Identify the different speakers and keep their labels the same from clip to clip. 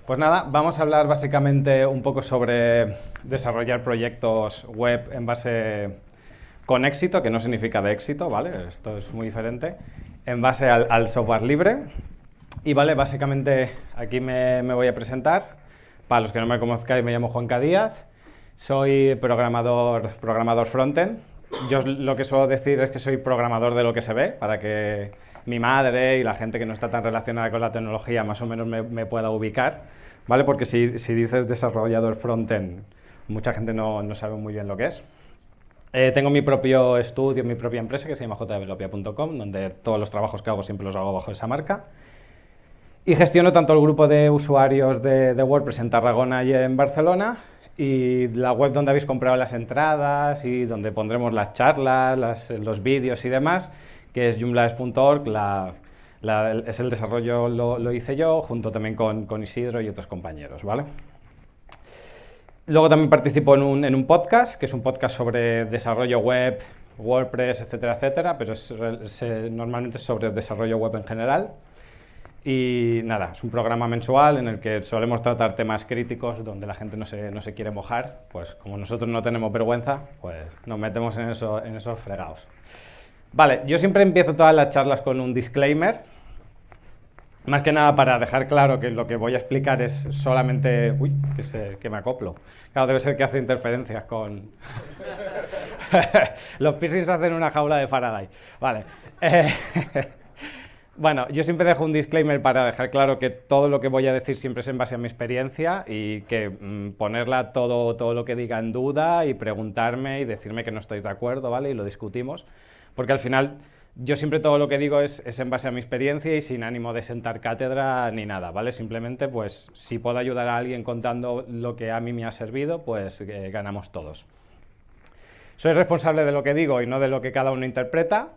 Speaker 1: Pues nada, vamos a hablar básicamente un poco sobre desarrollar proyectos web en base con éxito, que no significa de éxito, ¿vale? Esto es muy diferente, en base al software libre. Y vale, básicamente aquí me voy a presentar. Para los que no me conozcáis, me llamo Juanca Díaz, soy programador frontend. Yo lo que suelo decir es que soy programador de lo que se ve, para que mi madre y la gente que no está tan relacionada con la tecnología más o menos me pueda ubicar, ¿vale? Porque si dices desarrollador frontend, mucha gente no sabe muy bien lo que es. Tengo mi propio estudio, mi propia empresa que se llama jdevelopia.com, donde todos los trabajos que hago siempre los hago bajo esa marca. Y gestiono tanto el grupo de usuarios de WordPress en Tarragona y en Barcelona, y la web donde habéis comprado las entradas y donde pondremos las charlas, los vídeos y demás, que es joomla.org. Es el desarrollo lo hice yo, junto también con Isidro y otros compañeros, ¿vale? Luego también participo en un podcast, que es un podcast sobre desarrollo web, WordPress, etcétera, etcétera, pero normalmente es sobre desarrollo web en general. Y nada, es un programa mensual en el que solemos tratar temas críticos donde la gente no se quiere mojar. Pues como nosotros no tenemos vergüenza, pues nos metemos en esos fregados. Vale, yo siempre empiezo todas las charlas con un disclaimer, más que nada para dejar claro que lo que voy a explicar es solamente... Uy, que me acoplo. Claro, debe ser que hace interferencias con... Los piercings hacen una jaula de Faraday. Vale. Bueno, yo siempre dejo un disclaimer para dejar claro que todo lo que voy a decir siempre es en base a mi experiencia y que ponerla todo lo que diga en duda y preguntarme y decirme que no estáis de acuerdo, ¿vale? Y lo discutimos, porque al final yo siempre todo lo que digo es en base a mi experiencia y sin ánimo de sentar cátedra ni nada, ¿vale? Simplemente, pues, si puedo ayudar a alguien contando lo que a mí me ha servido, pues ganamos todos. Soy responsable de lo que digo y no de lo que cada uno interpreta.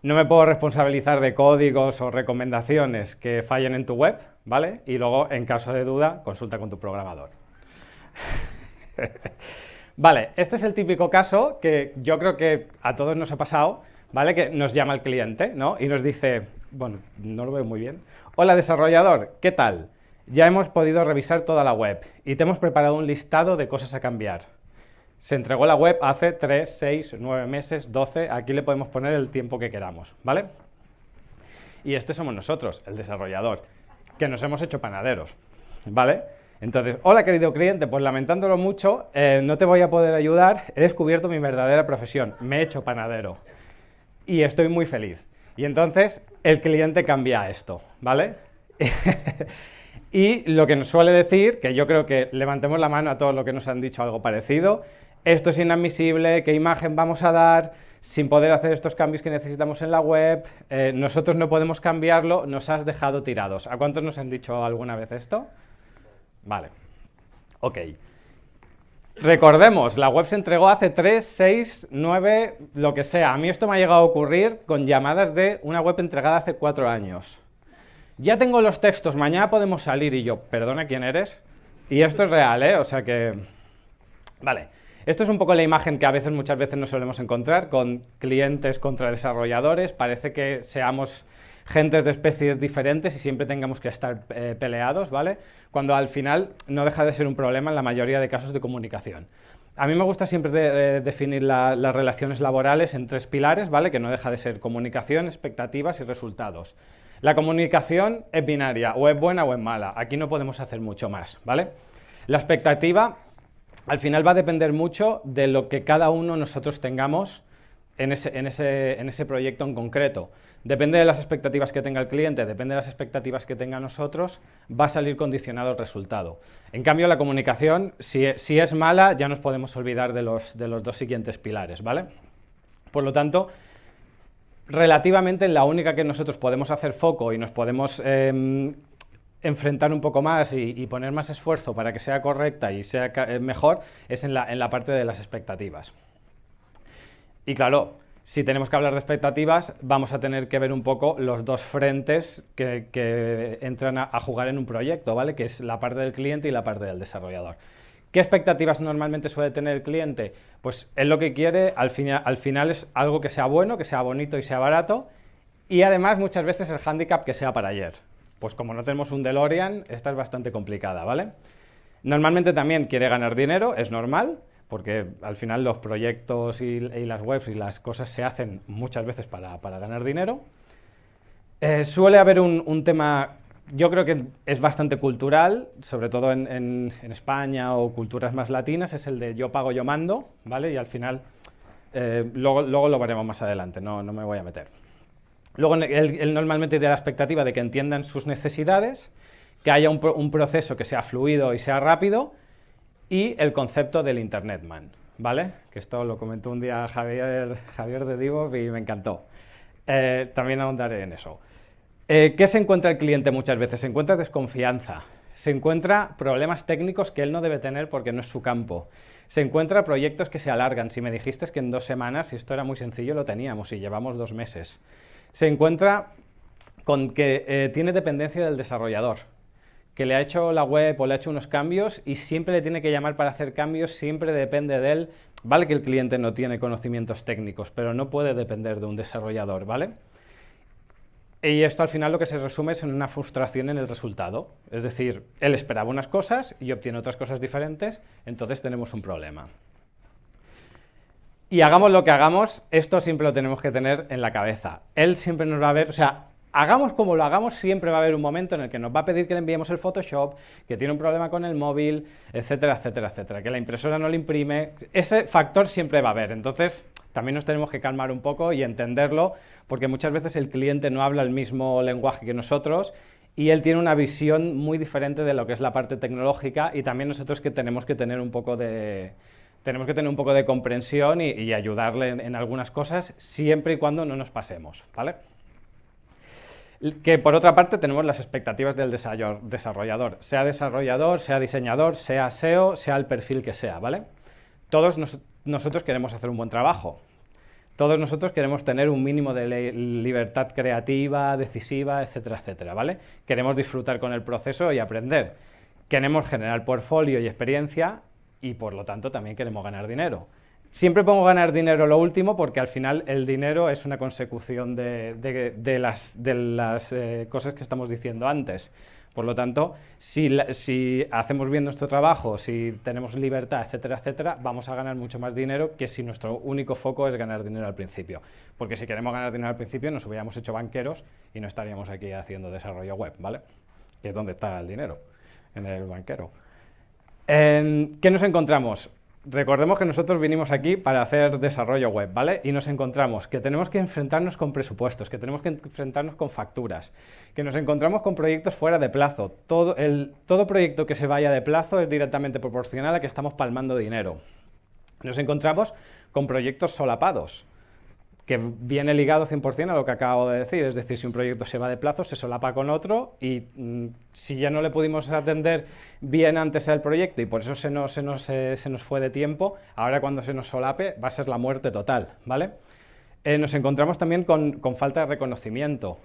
Speaker 1: No me puedo responsabilizar de códigos o recomendaciones que fallen en tu web, ¿vale? Y luego, en caso de duda, consulta con tu programador. Vale, este es el típico caso que yo creo que a todos nos ha pasado, ¿vale? Que nos llama el cliente, ¿no? Y nos dice, bueno, no lo veo muy bien. Hola, desarrollador, ¿qué tal? Ya hemos podido revisar toda la web y te hemos preparado un listado de cosas a cambiar. Se entregó la web hace 3, 6, 9 meses, 12, aquí le podemos poner el tiempo que queramos, ¿vale? Y este somos nosotros, el desarrollador, que nos hemos hecho panaderos, ¿vale? Entonces, hola querido cliente, pues lamentándolo mucho, no te voy a poder ayudar, he descubierto mi verdadera profesión, me he hecho panadero y estoy muy feliz. Y entonces el cliente cambia esto, ¿vale? Y lo que nos suele decir, que yo creo que levantemos la mano a todos los que nos han dicho algo parecido: esto es inadmisible, ¿qué imagen vamos a dar sin poder hacer estos cambios que necesitamos en la web? Nosotros no podemos cambiarlo, nos has dejado tirados. ¿A cuántos nos han dicho alguna vez esto? Vale, ok. Recordemos, la web se entregó hace 3, 6, 9, lo que sea. A mí esto me ha llegado a ocurrir con llamadas de una web entregada hace 4 años. Ya tengo los textos, mañana podemos salir. Y yo, perdona, ¿quién eres? Y esto es real, ¿eh? O sea que... Vale. Esto es un poco la imagen que muchas veces nos solemos encontrar con clientes contra desarrolladores. Parece que seamos gentes de especies diferentes y siempre tengamos que estar peleados, ¿vale? Cuando al final no deja de ser un problema en la mayoría de casos de comunicación. A mí me gusta siempre definir las relaciones laborales en 3 pilares, ¿vale? Que no deja de ser comunicación, expectativas y resultados. La comunicación es binaria, o es buena o es mala. Aquí no podemos hacer mucho más, ¿vale? La expectativa al final va a depender mucho de lo que cada uno nosotros tengamos en ese proyecto en concreto. Depende de las expectativas que tenga el cliente, depende de las expectativas que tenga nosotros, va a salir condicionado el resultado. En cambio, la comunicación, si es mala, ya nos podemos olvidar de los 2 siguientes pilares, ¿vale? Por lo tanto, relativamente la única que nosotros podemos hacer foco y nos podemos enfrentar un poco más y poner más esfuerzo para que sea correcta y sea mejor es en la parte de las expectativas. Y claro, si tenemos que hablar de expectativas, vamos a tener que ver un poco los 2 frentes que entran a jugar en un proyecto, ¿vale? Que es la parte del cliente y la parte del desarrollador. ¿Qué expectativas normalmente suele tener el cliente? Pues él lo que quiere al final es algo que sea bueno, que sea bonito y sea barato, y además muchas veces el hándicap que sea para ayer. Pues como no tenemos un DeLorean, esta es bastante complicada, ¿vale? Normalmente también quiere ganar dinero, es normal, porque al final los proyectos y las webs y las cosas se hacen muchas veces para ganar dinero. Suele haber un tema, yo creo que es bastante cultural, sobre todo en España o culturas más latinas, es el de yo pago, yo mando, ¿vale? Y al final, luego lo veremos más adelante, no me voy a meter. Luego él normalmente tiene la expectativa de que entiendan sus necesidades, que haya un proceso que sea fluido y sea rápido, y el concepto del Internet Man, ¿vale? Que esto lo comentó un día Javier de Divov y me encantó. También ahondaré en eso. ¿Qué se encuentra el cliente muchas veces? Se encuentra desconfianza, se encuentra problemas técnicos que él no debe tener porque no es su campo, se encuentra proyectos que se alargan. Si me dijiste que en 2 semanas, si esto era muy sencillo, lo teníamos y llevamos 2 meses. Se encuentra con que tiene dependencia del desarrollador, que le ha hecho la web o le ha hecho unos cambios y siempre le tiene que llamar para hacer cambios, siempre depende de él. Vale que el cliente no tiene conocimientos técnicos, pero no puede depender de un desarrollador, ¿vale? Y esto al final lo que se resume es en una frustración en el resultado. Es decir, él esperaba unas cosas y obtiene otras cosas diferentes, entonces tenemos un problema. Y hagamos lo que hagamos, esto siempre lo tenemos que tener en la cabeza. Él siempre nos va a ver, o sea, hagamos como lo hagamos, siempre va a haber un momento en el que nos va a pedir que le enviemos el Photoshop, que tiene un problema con el móvil, etcétera, etcétera, etcétera, que la impresora no le imprime. Ese factor siempre va a haber, entonces también nos tenemos que calmar un poco y entenderlo, porque muchas veces el cliente no habla el mismo lenguaje que nosotros y él tiene una visión muy diferente de lo que es la parte tecnológica, y también nosotros que tenemos que tener un poco de comprensión y ayudarle en algunas cosas, siempre y cuando no nos pasemos, ¿vale? Que por otra parte tenemos las expectativas del desarrollador, sea diseñador, sea SEO, sea el perfil que sea, ¿vale? Todos nosotros queremos hacer un buen trabajo, todos nosotros queremos tener un mínimo de libertad creativa, decisiva, etcétera, etcétera, ¿vale? Queremos disfrutar con el proceso y aprender, queremos generar portfolio y experiencia, y por lo tanto también queremos ganar dinero. Siempre pongo ganar dinero lo último porque al final el dinero es una consecución de las cosas que estamos diciendo antes. Por lo tanto, si hacemos bien nuestro trabajo, si tenemos libertad, etcétera, etcétera, vamos a ganar mucho más dinero que si nuestro único foco es ganar dinero al principio. Porque si queremos ganar dinero al principio nos hubiéramos hecho banqueros y no estaríamos aquí haciendo desarrollo web, ¿vale? Que es donde está el dinero, en el banquero. ¿Qué nos encontramos? Recordemos que nosotros vinimos aquí para hacer desarrollo web, ¿vale? Y nos encontramos que tenemos que enfrentarnos con presupuestos, que tenemos que enfrentarnos con facturas, que nos encontramos con proyectos fuera de plazo. Todo proyecto que se vaya de plazo es directamente proporcional a que estamos palmando dinero. Nos encontramos con proyectos solapados, que viene ligado 100% a lo que acabo de decir, es decir, si un proyecto se va de plazo, se solapa con otro y si ya no le pudimos atender bien antes al proyecto y por eso se nos fue de tiempo, ahora cuando se nos solape va a ser la muerte total, ¿vale? Nos encontramos también con falta de reconocimiento.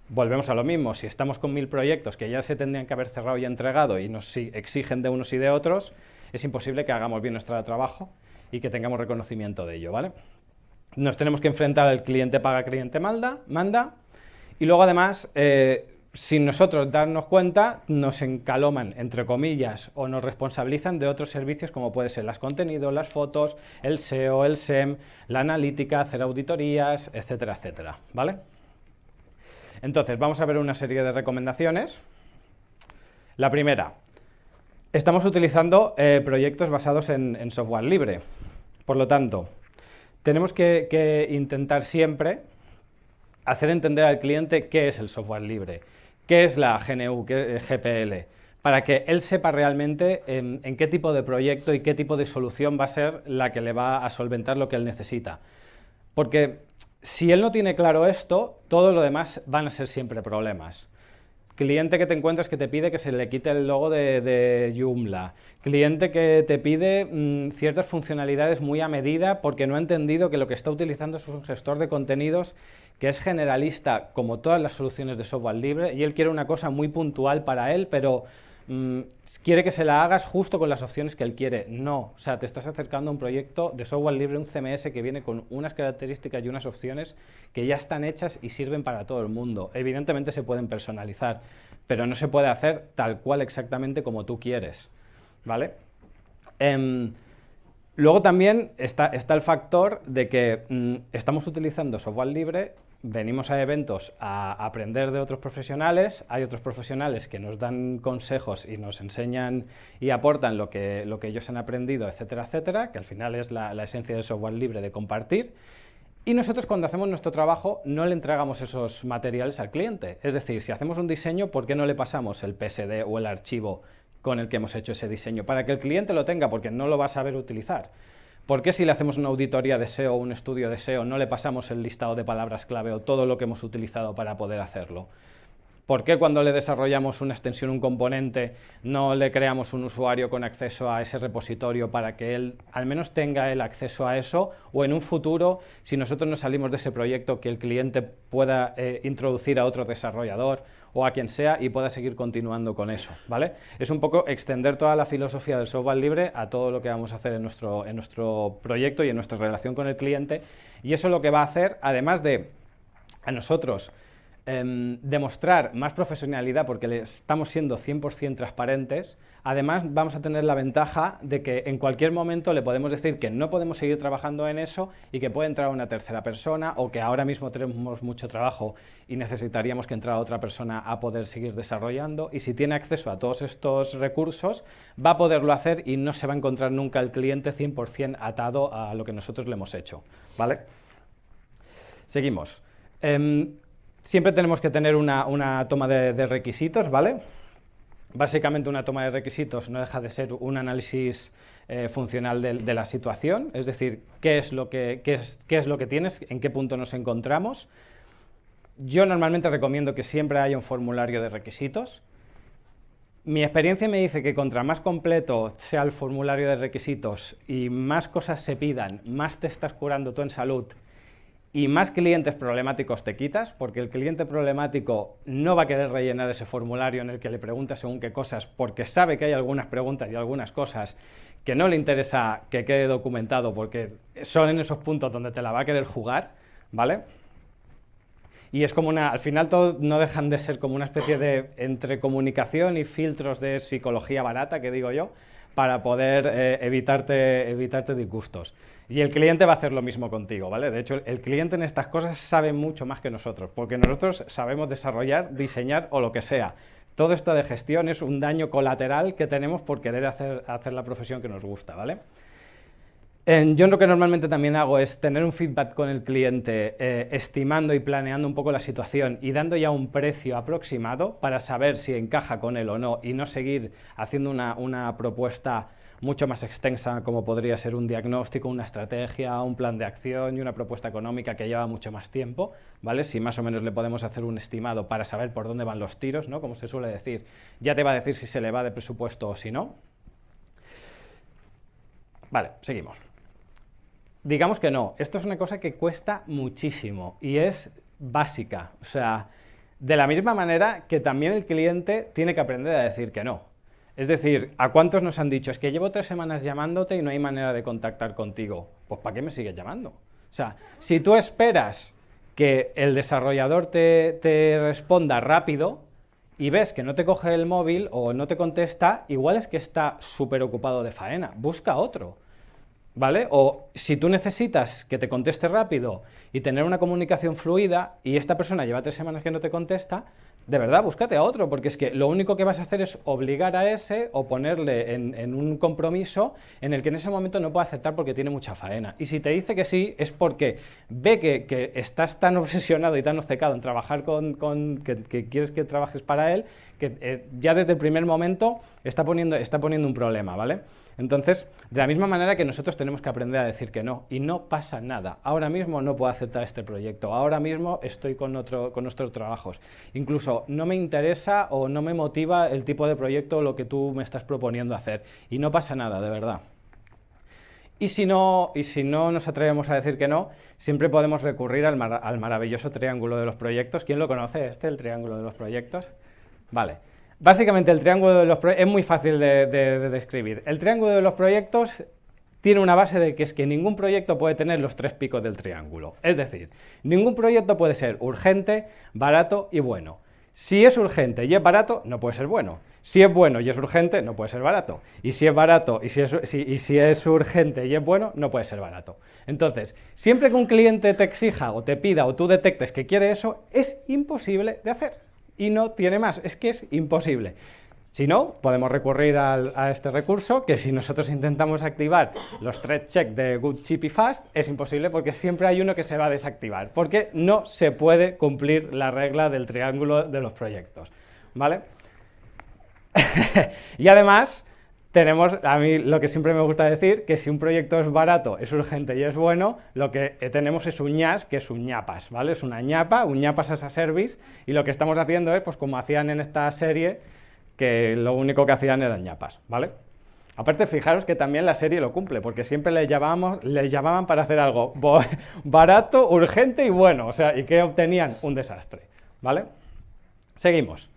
Speaker 1: Volvemos a lo mismo, si estamos con 1000 proyectos que ya se tendrían que haber cerrado y entregado y nos exigen de unos y de otros, es imposible que hagamos bien nuestro trabajo y que tengamos reconocimiento de ello, ¿vale? Nos tenemos que enfrentar al cliente paga, cliente manda, y luego además, sin nosotros darnos cuenta, nos encaloman, entre comillas, o nos responsabilizan de otros servicios como puede ser los contenidos, las fotos, el SEO, el SEM, la analítica, hacer auditorías, etcétera, etcétera, ¿vale? Entonces, vamos a ver una serie de recomendaciones. La primera, estamos utilizando proyectos basados en software libre, por lo tanto, tenemos que intentar siempre hacer entender al cliente qué es el software libre, qué es la GNU, qué es GPL, para que él sepa realmente en qué tipo de proyecto y qué tipo de solución va a ser la que le va a solventar lo que él necesita. Porque si él no tiene claro esto, todo lo demás van a ser siempre problemas. Cliente que te encuentras que te pide que se le quite el logo de Joomla. Cliente que te pide ciertas funcionalidades muy a medida porque no ha entendido que lo que está utilizando es un gestor de contenidos que es generalista como todas las soluciones de software libre y él quiere una cosa muy puntual para él, pero quiere que se la hagas justo con las opciones que él quiere. No, o sea, te estás acercando a un proyecto de software libre, un CMS que viene con unas características y unas opciones que ya están hechas y sirven para todo el mundo. Evidentemente se pueden personalizar, pero no se puede hacer tal cual exactamente como tú quieres, ¿vale? Luego también está el factor de que estamos utilizando software libre, venimos a eventos a aprender de otros profesionales, hay otros profesionales que nos dan consejos y nos enseñan y aportan lo que ellos han aprendido, etcétera, etcétera, que al final es la esencia del software libre de compartir. Y nosotros cuando hacemos nuestro trabajo no le entregamos esos materiales al cliente. Es decir, si hacemos un diseño, ¿por qué no le pasamos el PSD o el archivo con el que hemos hecho ese diseño? Para que el cliente lo tenga, porque no lo va a saber utilizar. ¿Por qué si le hacemos una auditoría de SEO o un estudio de SEO no le pasamos el listado de palabras clave o todo lo que hemos utilizado para poder hacerlo? ¿Por qué cuando le desarrollamos una extensión, un componente, no le creamos un usuario con acceso a ese repositorio para que él al menos tenga el acceso a eso? O en un futuro, si nosotros nos salimos de ese proyecto, que el cliente pueda introducir a otro desarrollador o a quien sea y pueda seguir continuando con eso, ¿vale? Es un poco extender toda la filosofía del software libre a todo lo que vamos a hacer en nuestro proyecto y en nuestra relación con el cliente. Y eso lo que va a hacer, además de a nosotros demostrar más profesionalidad porque le estamos siendo 100% transparentes, además vamos a tener la ventaja de que en cualquier momento le podemos decir que no podemos seguir trabajando en eso y que puede entrar una tercera persona, o que ahora mismo tenemos mucho trabajo y necesitaríamos que entrara otra persona a poder seguir desarrollando, y si tiene acceso a todos estos recursos va a poderlo hacer y no se va a encontrar nunca el cliente 100% atado a lo que nosotros le hemos hecho, ¿vale? Seguimos. Siempre tenemos que tener una toma de requisitos, ¿vale? Básicamente una toma de requisitos no deja de ser un análisis funcional de la situación, es decir, qué es lo que tienes, en qué punto nos encontramos. Yo normalmente recomiendo que siempre haya un formulario de requisitos. Mi experiencia me dice que contra más completo sea el formulario de requisitos y más cosas se pidan, más te estás curando tú en salud y más clientes problemáticos te quitas, porque el cliente problemático no va a querer rellenar ese formulario en el que le preguntas según qué cosas, porque sabe que hay algunas preguntas y algunas cosas que no le interesa que quede documentado, porque son en esos puntos donde te la va a querer jugar, ¿vale? Y es como al final todo no dejan de ser como una especie de entre comunicación y filtros de psicología barata, que digo yo, para poder evitarte disgustos. Y el cliente va a hacer lo mismo contigo, ¿vale? De hecho, el cliente en estas cosas sabe mucho más que nosotros, porque nosotros sabemos desarrollar, diseñar o lo que sea. Todo esto de gestión es un daño colateral que tenemos por querer hacer la profesión que nos gusta, ¿vale? Yo lo que normalmente también hago es tener un feedback con el cliente, estimando y planeando un poco la situación y dando ya un precio aproximado para saber si encaja con él o no, y no seguir haciendo una propuesta mucho más extensa como podría ser un diagnóstico, una estrategia, un plan de acción y una propuesta económica que lleva mucho más tiempo, ¿vale? Si más o menos le podemos hacer un estimado para saber por dónde van los tiros, ¿no? Como se suele decir, ya te va a decir si se le va de presupuesto o si no. Vale, seguimos. Digamos que no, esto es una cosa que cuesta muchísimo y es básica, o sea, de la misma manera que también el cliente tiene que aprender a decir que no. Es decir, ¿a cuántos nos han dicho? Es que llevo 3 semanas llamándote y no hay manera de contactar contigo. Pues ¿para qué me sigues llamando? O sea, si tú esperas que el desarrollador te responda rápido y ves que no te coge el móvil o no te contesta, igual es que está súper ocupado de faena, busca otro. ¿Vale? O si tú necesitas que te conteste rápido y tener una comunicación fluida y esta persona lleva 3 semanas que no te contesta, de verdad, búscate a otro, porque es que lo único que vas a hacer es obligar a ese o ponerle en un compromiso en el que en ese momento no puede aceptar porque tiene mucha faena. Y si te dice que sí, es porque ve que estás tan obsesionado y tan obcecado en trabajar que quieres que trabajes para él, que ya desde el primer momento está poniendo un problema, ¿vale? Entonces, de la misma manera que nosotros tenemos que aprender a decir que no, y no pasa nada. Ahora mismo no puedo aceptar este proyecto, ahora mismo estoy con nuestros trabajos. Incluso no me interesa o no me motiva el tipo de proyecto o lo que tú me estás proponiendo hacer, y no pasa nada, de verdad. Y si no nos atrevemos a decir que no, siempre podemos recurrir al maravilloso triángulo de los proyectos. ¿Quién lo conoce el triángulo de los proyectos? Vale. Básicamente el triángulo de los proyectos es muy fácil de describir. El triángulo de los proyectos tiene una base de que es que ningún proyecto puede tener los 3 picos del triángulo. Es decir, ningún proyecto puede ser urgente, barato y bueno. Si es urgente y es barato, no puede ser bueno. Si es bueno y es urgente, no puede ser barato. Y si es barato y si es urgente y es bueno, no puede ser barato. Entonces, siempre que un cliente te exija o te pida o tú detectes que quiere eso, es imposible de hacer. Y no tiene más, es que es imposible. Si no, podemos recurrir a este recurso, que si nosotros intentamos activar los thread check de Good, Cheap y Fast, es imposible porque siempre hay uno que se va a desactivar, porque no se puede cumplir la regla del triángulo de los proyectos, ¿vale? Y además, tenemos, a mí lo que siempre me gusta decir, que si un proyecto es barato, es urgente y es bueno, lo que tenemos es un ñas, que es un ñapas, ¿vale? Es una ñapa, un ñapas as a service, y lo que estamos haciendo es, pues como hacían en esta serie, que lo único que hacían eran ñapas, ¿vale? Aparte, fijaros que también la serie lo cumple, porque siempre les llamaban para hacer algo barato, urgente y bueno, o sea, y que obtenían un desastre, ¿vale? Seguimos.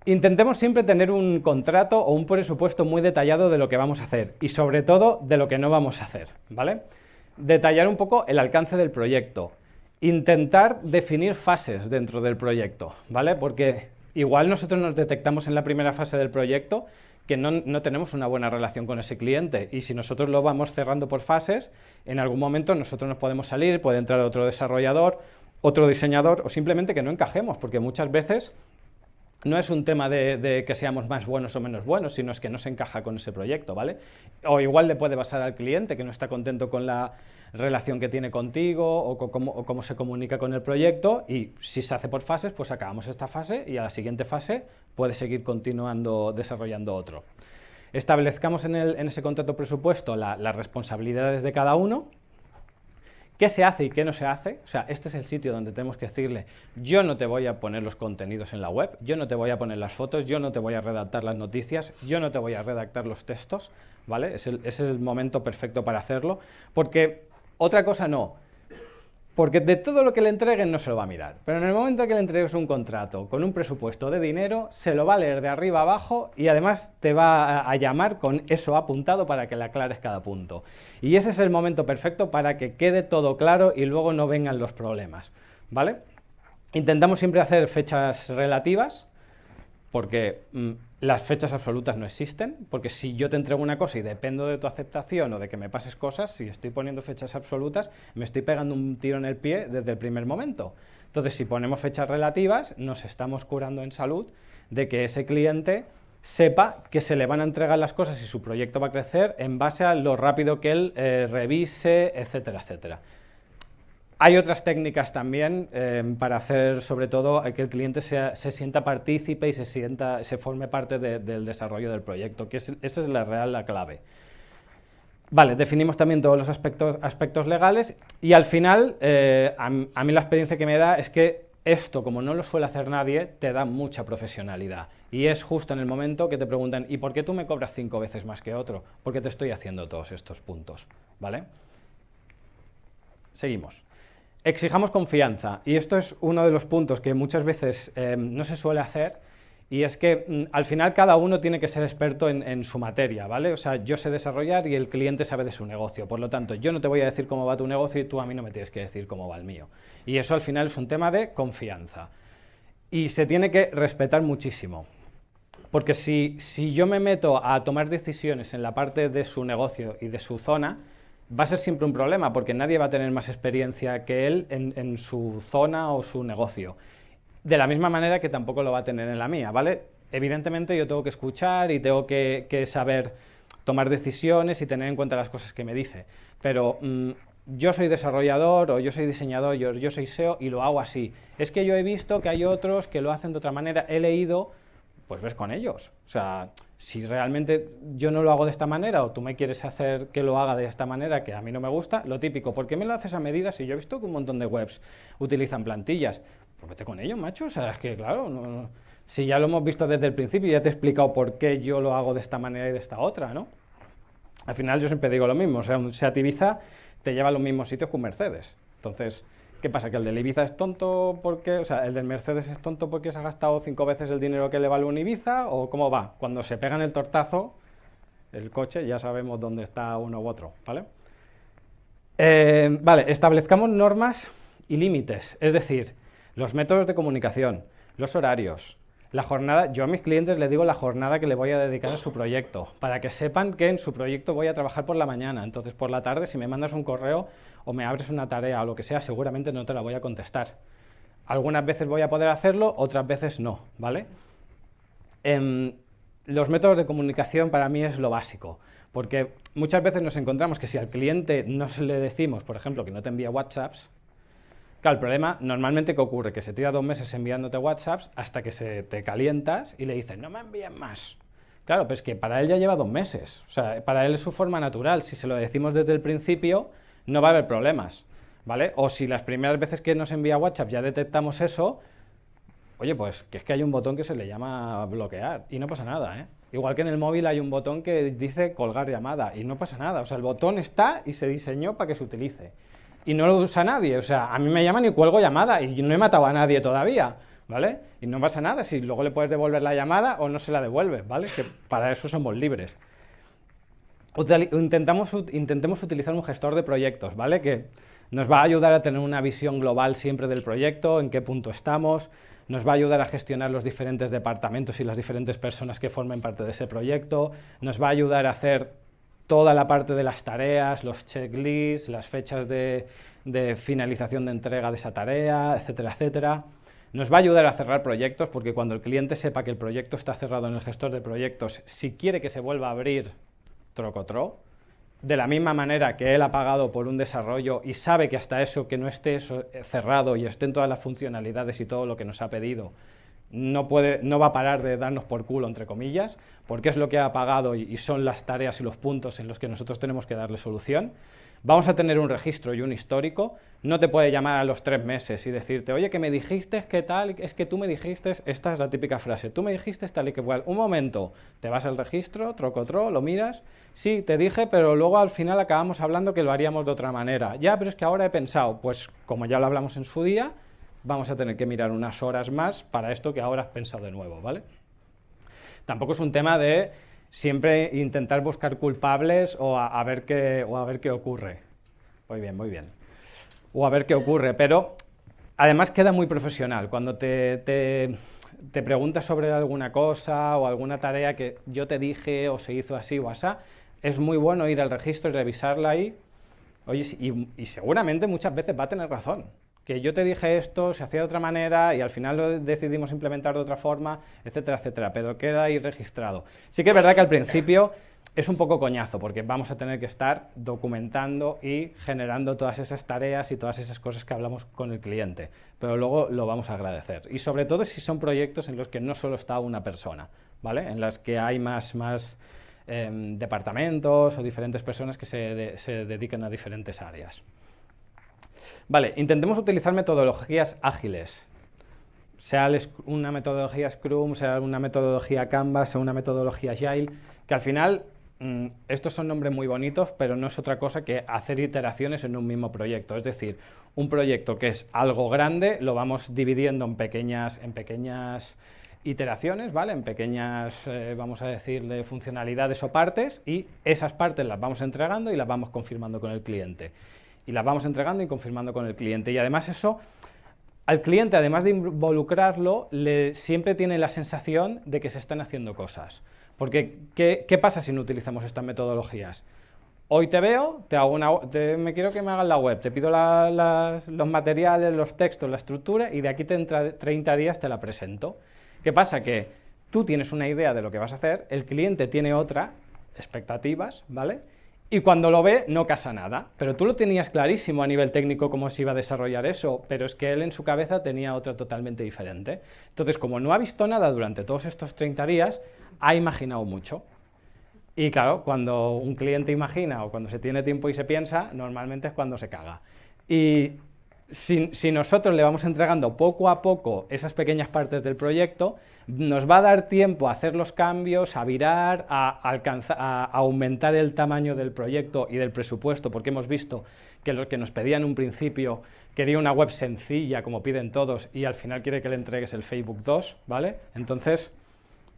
Speaker 1: Intentemos siempre tener un contrato o un presupuesto muy detallado de lo que vamos a hacer y sobre todo de lo que no vamos a hacer, ¿vale? Detallar un poco el alcance del proyecto. Intentar definir fases dentro del proyecto, ¿vale? Porque igual nosotros nos detectamos en la primera fase del proyecto que no tenemos una buena relación con ese cliente y si nosotros lo vamos cerrando por fases, en algún momento nosotros nos podemos salir, puede entrar otro desarrollador, otro diseñador o simplemente que no encajemos, porque muchas veces no es un tema de que seamos más buenos o menos buenos, sino es que no se encaja con ese proyecto, ¿vale? O igual le puede pasar al cliente que no está contento con la relación que tiene contigo o cómo se comunica con el proyecto y si se hace por fases, pues acabamos esta fase y a la siguiente fase puede seguir continuando desarrollando otro. Establezcamos en ese contrato presupuesto las responsabilidades de cada uno. ¿Qué se hace y qué no se hace? O sea, este es el sitio donde tenemos que decirle, yo no te voy a poner los contenidos en la web, yo no te voy a poner las fotos, yo no te voy a redactar las noticias, yo no te voy a redactar los textos, ¿vale? Es el momento perfecto para hacerlo, porque otra cosa no, porque de todo lo que le entreguen no se lo va a mirar, pero en el momento que le entregues un contrato con un presupuesto de dinero, se lo va a leer de arriba a abajo y además te va a llamar con eso apuntado para que le aclares cada punto. Y ese es el momento perfecto para que quede todo claro y luego no vengan los problemas, ¿vale? Intentamos siempre hacer fechas relativas, porque las fechas absolutas no existen, porque si yo te entrego una cosa y dependo de tu aceptación o de que me pases cosas, si estoy poniendo fechas absolutas, me estoy pegando un tiro en el pie desde el primer momento. Entonces, si ponemos fechas relativas, nos estamos curando en salud de que ese cliente sepa que se le van a entregar las cosas y su proyecto va a crecer en base a lo rápido que él revise, etcétera, etcétera. Hay otras técnicas también para hacer, sobre todo, que el cliente se sienta partícipe y se forme parte del desarrollo del proyecto, que esa es la clave. Vale, definimos también todos los aspectos legales y al final, a mí la experiencia que me da es que esto, como no lo suele hacer nadie, te da mucha profesionalidad. Y es justo en el momento que te preguntan, ¿y por qué tú me cobras 5 veces más que otro? Porque te estoy haciendo todos estos puntos, ¿vale? Seguimos. Exijamos confianza, y esto es uno de los puntos que muchas veces no se suele hacer, y es que al final cada uno tiene que ser experto en su materia, ¿vale? O sea, yo sé desarrollar y el cliente sabe de su negocio, por lo tanto, yo no te voy a decir cómo va tu negocio y tú a mí no me tienes que decir cómo va el mío. Y eso al final es un tema de confianza. Y se tiene que respetar muchísimo. Porque si yo me meto a tomar decisiones en la parte de su negocio y de su zona, va a ser siempre un problema, porque nadie va a tener más experiencia que él en su zona o su negocio. De la misma manera que tampoco lo va a tener en la mía, ¿vale? Evidentemente yo tengo que escuchar y tengo que saber tomar decisiones y tener en cuenta las cosas que me dice, pero yo soy desarrollador o yo soy diseñador, yo soy SEO y lo hago así. Es que yo he visto que hay otros que lo hacen de otra manera, he leído, pues ves con ellos. O sea, si realmente yo no lo hago de esta manera o tú me quieres hacer que lo haga de esta manera que a mí no me gusta, lo típico, ¿por qué me lo haces a medida si yo he visto que un montón de webs utilizan plantillas? Pues vete con ellos, macho. O sea, es que claro, si ya lo hemos visto desde el principio, ya te he explicado por qué yo lo hago de esta manera y de esta otra, ¿no? Al final yo siempre digo lo mismo, o sea, un Seat Ibiza te lleva a los mismos sitios que un Mercedes. Entonces, ¿qué pasa? ¿Que el del Ibiza es tonto porque, o sea, el del Mercedes es tonto porque se ha gastado 5 veces el dinero que le vale un Ibiza? ¿O cómo va? Cuando se pegan el tortazo, el coche, ya sabemos dónde está uno u otro, ¿vale? Vale, establezcamos normas y límites, es decir, los métodos de comunicación, Los horarios. La jornada, yo a mis clientes les digo la jornada que le voy a dedicar a su proyecto, para que sepan que en su proyecto voy a trabajar por la mañana. Entonces, por la tarde, si me mandas un correo o me abres una tarea o lo que sea, seguramente no te la voy a contestar. Algunas veces voy a poder hacerlo, otras veces no, ¿vale? Los métodos de comunicación para mí es lo básico, porque muchas veces nos encontramos que si al cliente no se le decimos, por ejemplo, que no te envía WhatsApps, claro, el problema normalmente que ocurre, que se tira 2 meses enviándote WhatsApps hasta que se te calientas y le dices, no me envíen más. Claro, pues que para él ya lleva 2 meses, o sea, para él es su forma natural, si se lo decimos desde el principio no va a haber problemas, ¿vale? O si las primeras veces que nos envía WhatsApp ya detectamos eso, oye, pues que es que hay un botón que se le llama bloquear y no pasa nada, ¿eh? Igual que en el móvil hay un botón que dice colgar llamada y no pasa nada, o sea, el botón está y se diseñó para que se utilice. Y no lo usa nadie, o sea, a mí me llaman y cuelgo llamada y yo no he matado a nadie todavía, ¿vale? Y no pasa nada, si luego le puedes devolver la llamada o no se la devuelves, ¿vale? Que para eso somos libres. Intentemos utilizar un gestor de proyectos, ¿vale? Que nos va a ayudar a tener una visión global siempre del proyecto, en qué punto estamos, nos va a ayudar a gestionar los diferentes departamentos y las diferentes personas que formen parte de ese proyecto, nos va a ayudar a hacer toda la parte de las tareas, los checklists, las fechas de finalización de entrega de esa tarea, etcétera, etcétera. Nos va a ayudar a cerrar proyectos, porque cuando el cliente sepa que el proyecto está cerrado en el gestor de proyectos, si quiere que se vuelva a abrir, trocotro, de la misma manera que él ha pagado por un desarrollo y sabe que hasta eso, que no esté cerrado y estén todas las funcionalidades y todo lo que nos ha pedido, no va a parar de darnos por culo, entre comillas, porque es lo que ha pagado y son las tareas y los puntos en los que nosotros tenemos que darle solución. Vamos a tener un registro y un histórico. No te puede llamar a los 3 meses y decirte, oye, que me dijiste que tal, es que tú me dijiste, esta es la típica frase, tú me dijiste tal y que igual. Un momento, te vas al registro, trocotro, lo miras, sí, te dije, pero luego al final acabamos hablando que lo haríamos de otra manera. Ya, pero es que ahora he pensado, pues como ya lo hablamos en su día, vamos a tener que mirar unas horas más para esto que ahora has pensado de nuevo, ¿vale? Tampoco es un tema de siempre intentar buscar culpables o a ver qué ocurre. Muy bien, muy bien. O a ver qué ocurre, pero además queda muy profesional. Cuando te preguntas sobre alguna cosa o alguna tarea que yo te dije o se hizo así o asá, es muy bueno ir al registro y revisarla ahí. Oye, y seguramente muchas veces va a tener razón. Que yo te dije esto, se hacía de otra manera y al final lo decidimos implementar de otra forma, etcétera, etcétera, pero queda ahí registrado. Sí que es verdad que al principio es un poco coñazo, porque vamos a tener que estar documentando y generando todas esas tareas y todas esas cosas que hablamos con el cliente, pero luego lo vamos a agradecer. Y sobre todo si son proyectos en los que no solo está una persona, ¿vale? En las que hay más departamentos o diferentes personas que se dediquen a diferentes áreas. Vale, intentemos utilizar metodologías ágiles, sea una metodología Scrum, sea una metodología Canvas, sea una metodología Agile, que al final estos son nombres muy bonitos, pero no es otra cosa que hacer iteraciones en un mismo proyecto. Es decir, un proyecto que es algo grande lo vamos dividiendo en pequeñas iteraciones, ¿vale? En pequeñas, vamos a decirle, funcionalidades o partes, y esas partes las vamos entregando y las vamos confirmando con el cliente. Y las vamos entregando y confirmando con el cliente. Y además eso, al cliente, además de involucrarlo, siempre tiene la sensación de que se están haciendo cosas. Porque, ¿qué pasa si no utilizamos estas metodologías? Hoy te veo, me quiero que me hagas la web, te pido los materiales, los textos, la estructura, y de aquí 30 días te la presento. ¿Qué pasa? Que tú tienes una idea de lo que vas a hacer, el cliente tiene otra, expectativas, ¿vale? Y cuando lo ve, no casa nada. Pero tú lo tenías clarísimo a nivel técnico cómo se iba a desarrollar eso, pero es que él en su cabeza tenía otra totalmente diferente. Entonces, como no ha visto nada durante todos estos 30 días, ha imaginado mucho. Y claro, cuando un cliente imagina o cuando se tiene tiempo y se piensa, normalmente es cuando se caga. Y si nosotros le vamos entregando poco a poco esas pequeñas partes del proyecto, nos va a dar tiempo a hacer los cambios, a virar, a aumentar el tamaño del proyecto y del presupuesto, porque hemos visto que lo que nos pedían en un principio quería una web sencilla, como piden todos, y al final quiere que le entregues el Facebook 2, ¿vale? Entonces,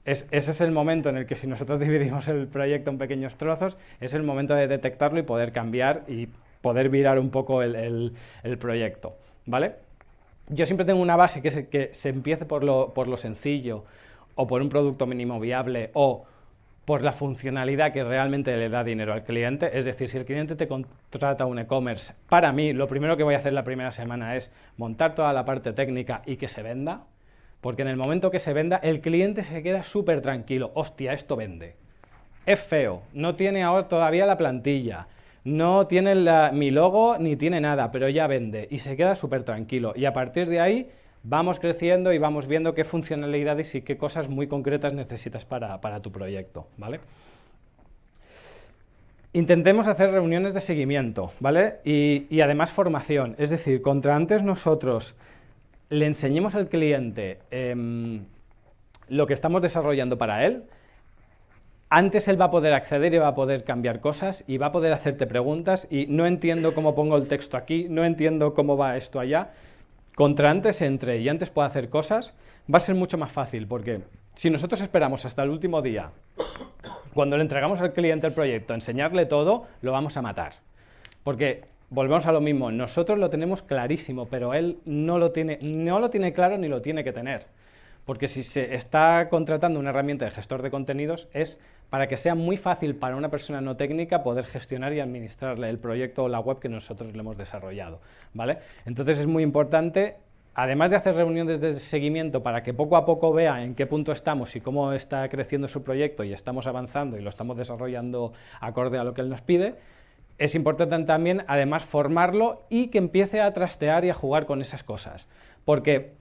Speaker 1: ese es el momento en el que si nosotros dividimos el proyecto en pequeños trozos, es el momento de detectarlo y poder cambiar y poder virar un poco el proyecto, ¿vale? yo siempre tengo una base que se empiece por lo sencillo, o por un producto mínimo viable, o por la funcionalidad que realmente le da dinero al cliente. Es decir, si el cliente te contrata un e-commerce, para mí lo primero que voy a hacer la primera semana es montar toda la parte técnica y que se venda, porque en el momento que se venda, el cliente se queda súper tranquilo. Hostia, esto vende. Es feo, no tiene ahora todavía la plantilla, no tiene mi logo ni tiene nada, pero ya vende y se queda súper tranquilo. Y a partir de ahí vamos creciendo y vamos viendo qué funcionalidades y qué cosas muy concretas necesitas para tu proyecto, ¿vale? Intentemos hacer reuniones de seguimiento, ¿vale? Y además formación, es decir, contra antes nosotros le enseñemos al cliente lo que estamos desarrollando para él, antes él va a poder acceder y va a poder cambiar cosas y va a poder hacerte preguntas y no entiendo cómo pongo el texto aquí, no entiendo cómo va esto allá. Contra antes entre y antes pueda hacer cosas, va a ser mucho más fácil, porque si nosotros esperamos hasta el último día, cuando le entregamos al cliente el proyecto, enseñarle todo, lo vamos a matar. Porque volvemos a lo mismo, nosotros lo tenemos clarísimo, pero él no lo tiene claro ni lo tiene que tener. Porque si se está contratando una herramienta de gestor de contenidos es para que sea muy fácil para una persona no técnica poder gestionar y administrarle el proyecto o la web que nosotros le hemos desarrollado, ¿vale? Entonces es muy importante, además de hacer reuniones de seguimiento para que poco a poco vea en qué punto estamos y cómo está creciendo su proyecto y estamos avanzando y lo estamos desarrollando acorde a lo que él nos pide, es importante también, además, formarlo y que empiece a trastear y a jugar con esas cosas. Porque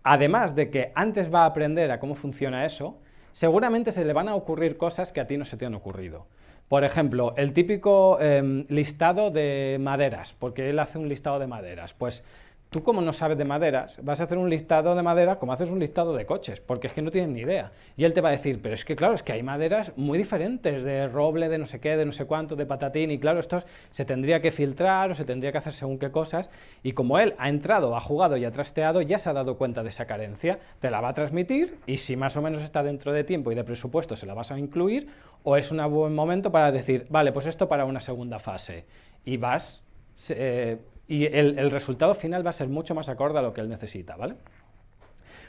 Speaker 1: además de que antes va a aprender a cómo funciona eso, seguramente se le van a ocurrir cosas que a ti no se te han ocurrido. Por ejemplo, el típico listado de maderas, porque él hace un listado de maderas. Pues tú, como no sabes de maderas, vas a hacer un listado de maderas como haces un listado de coches, porque es que no tienes ni idea. Y él te va a decir, pero es que claro, es que hay maderas muy diferentes, de roble, de no sé qué, de no sé cuánto, de patatín, y claro, esto se tendría que filtrar o se tendría que hacer según qué cosas, y como él ha entrado, ha jugado y ha trasteado, ya se ha dado cuenta de esa carencia, te la va a transmitir, y si más o menos está dentro de tiempo y de presupuesto se la vas a incluir, o es un buen momento para decir, vale, pues esto para una segunda fase, y vas... y el resultado final va a ser mucho más acorde a lo que él necesita, ¿vale?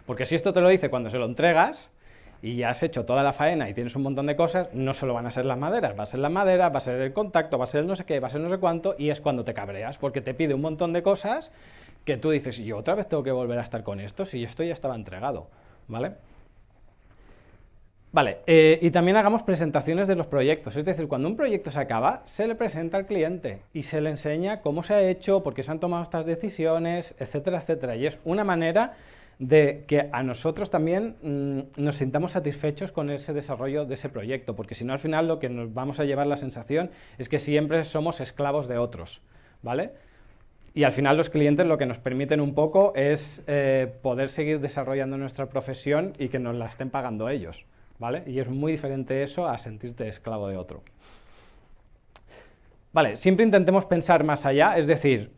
Speaker 1: Porque si esto te lo dice cuando se lo entregas y ya has hecho toda la faena y tienes un montón de cosas, no solo van a ser las maderas, va a ser las maderas, va a ser el contacto, va a ser el no sé qué, va a ser no sé cuánto, y es cuando te cabreas, porque te pide un montón de cosas que tú dices, y yo otra vez tengo que volver a estar con esto, si esto ya estaba entregado, ¿vale? Vale, y también hagamos presentaciones de los proyectos, es decir, cuando un proyecto se acaba, se le presenta al cliente y se le enseña cómo se ha hecho, por qué se han tomado estas decisiones, etcétera, etcétera. Y es una manera de que a nosotros también nos sintamos satisfechos con ese desarrollo de ese proyecto, porque si no, al final lo que nos vamos a llevar la sensación es que siempre somos esclavos de otros, ¿vale? Y al final los clientes lo que nos permiten un poco es poder seguir desarrollando nuestra profesión y que nos la estén pagando ellos, ¿vale? Y es muy diferente eso a sentirte esclavo de otro. Vale, siempre intentemos pensar más allá, es decir,